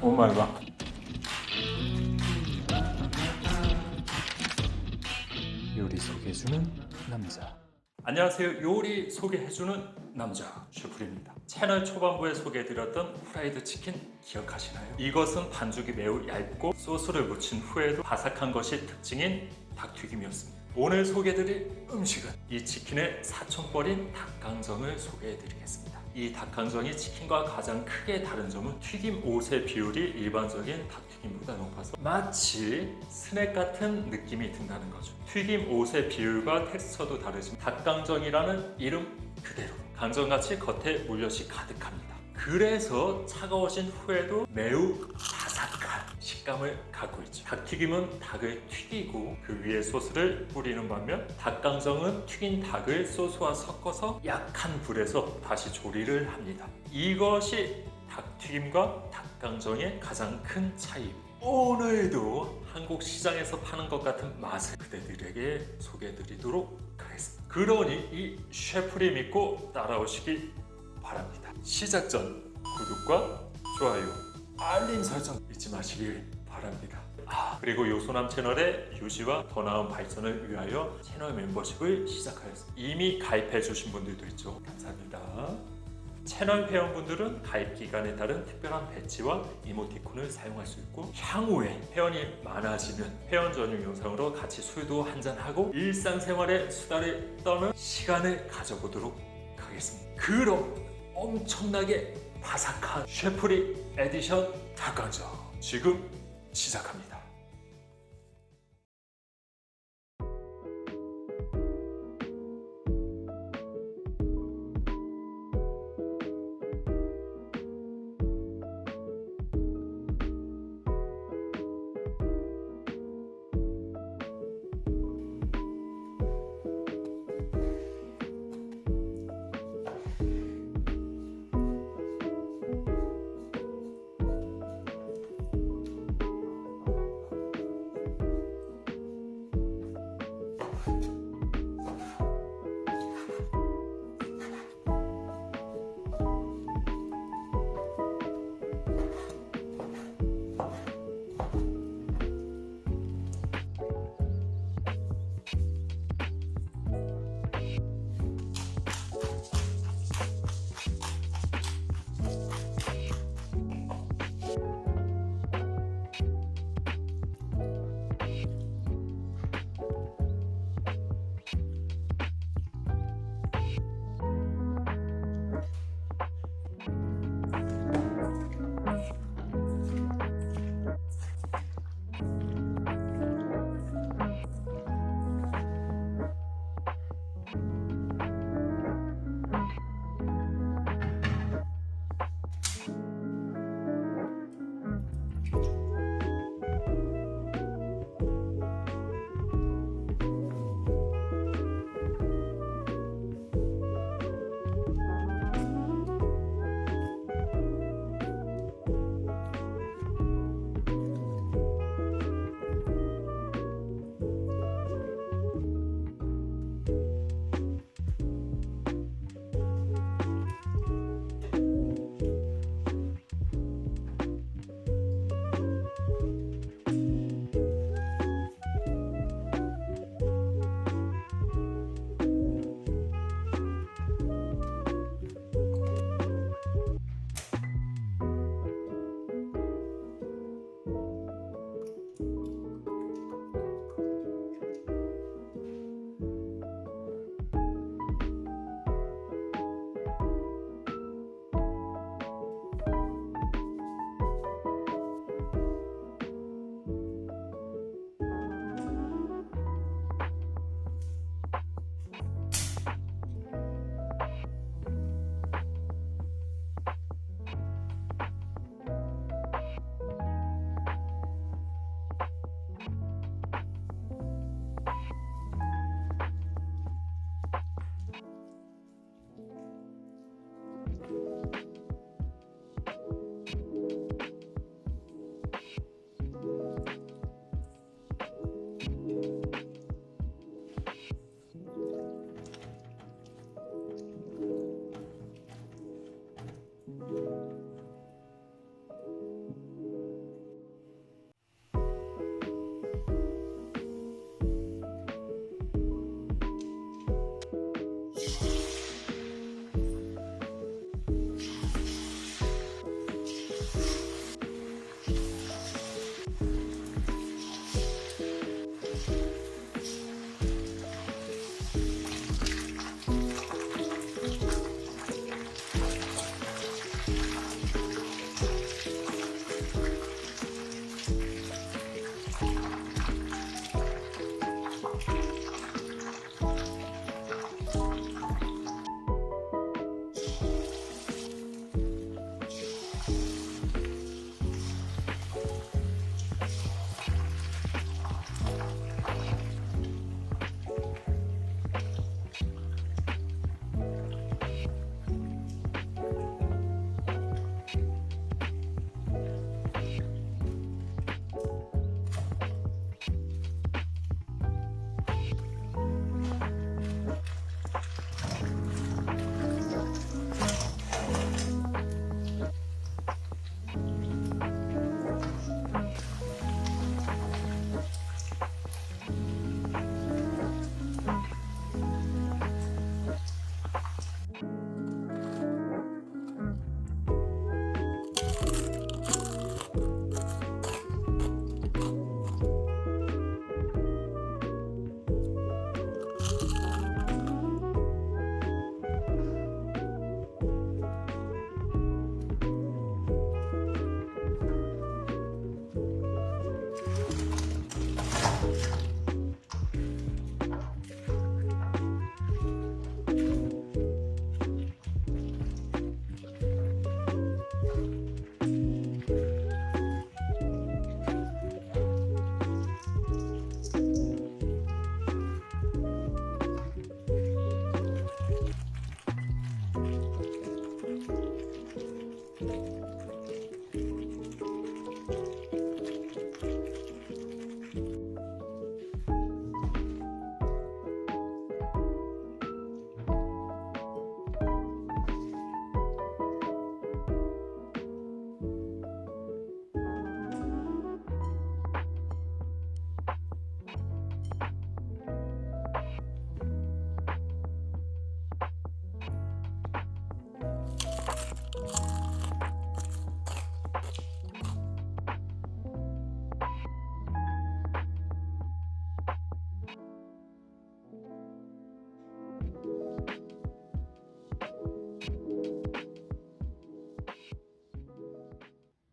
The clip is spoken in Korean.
오 마이 갓. 요리 소개해주는 남자. 안녕하세요. 요리 소개해주는 남자 슈프림입니다. 채널 초반부에 소개해드렸던 후라이드 치킨 기억하시나요? 이것은 반죽이 매우 얇고 소스를 묻힌 후에도 바삭한 것이 특징인 닭튀김이었습니다. 오늘 소개해드릴 음식은 이 치킨의 사촌뻘인 닭강정을 소개해드리겠습니다. 이 닭강정이 치킨과 가장 크게 다른 점은 튀김 옷의 비율이 일반적인 닭튀김보다 높아서 마치 스낵 같은 느낌이 든다는 거죠. 튀김 옷의 비율과 텍스처도 다르지만 닭강정이라는 이름 그대로 강정같이 겉에 물엿이 가득합니다. 그래서 차가워진 후에도 매우 바삭한 식감을 갖고 있죠. 닭튀김은 닭을 튀기고 그 위에 소스를 뿌리는 반면 닭강정은 튀긴 닭을 소스와 섞어서 약한 불에서 다시 조리를 합니다. 이것이 닭튀김과 닭강정의 가장 큰 차이입니다. 오늘도 한국 시장에서 파는 것 같은 맛을 그대들에게 소개해드리도록 하겠습니다. 그러니 이 셰프를 믿고 따라오시기 바랍니다. 시작 전 구독과 좋아요, 알림 설정 잊지 마시길 바랍니다. 그리고 요소남 채널의 유지와 더 나은 발전을 위하여 채널 멤버십을 시작하였습니다. 이미 가입해 주신 분들도 있죠. 감사합니다. 채널 회원분들은 가입 기간에 따른 특별한 배지와 이모티콘을 사용할 수 있고 향후에 회원이 많아지면 회원 전용 영상으로 같이 술도 한잔하고 일상생활의 수다를 떠는 시간을 가져보도록 하겠습니다. 그럼 엄청나게 바삭한 셰프리 에디션 닭강정 지금 시작합니다.